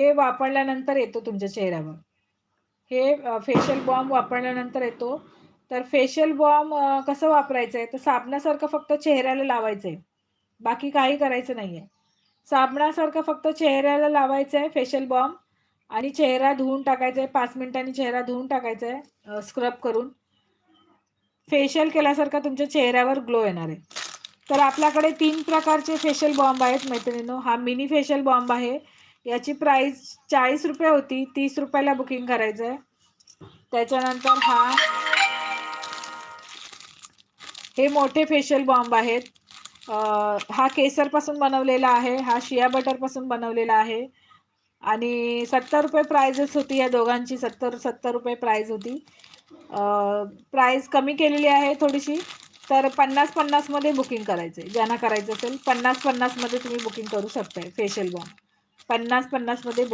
हे वापरल्यानंतर येतो तुमच्या चेहऱ्यावर. हे फेशियल बॉम्ब वापरल्यानंतर येतो. तर फेशियल बॉम्ब कसं वापरायचं आहे, तर साबणासारखं फक्त चेहऱ्याला लावायचं आहे. बाकी काही करायचं नाहीये. साबणासारखं फक्त चेहऱ्याला लावायचं आहे फेशियल बॉम्ब आणि चेहरा धुवून टाकायचा आहे. 5 मिनिटांनी चेहरा धुवून टाकायचा आहे स्क्रब करून. फेशियल केल्यासारखा तुमच्या चेहऱ्यावर ग्लो येणार आहे. तर आपल्याकडे 3 प्रकारचे फेशियल बॉम्ब आहेत मैत्रिणींनो. हा मिनी फेशियल बॉम्ब आहे. याची प्राईस ₹40 होती. ₹30 ला बुकिंग करायचं आहे. त्याच्यानंतर हे मोठे फेशियल बॉम्ब आहेत. हा केसरपासून बनवलेला आहे. हा शिया बटरपासून बनवलेला आहे. आणि ₹70 प्राइजेस होती या दोघांची. ₹70 प्राइस होती. प्राइस कमी केलेली आहे थोडीशी. तर 50-50 मध्ये बुकिंग करायचंय. ज्यांना करायचं असेल 50-50 मध्ये तुम्ही बुकिंग करू शकताय फेशियल बॉम्ब. 50-50 मध्ये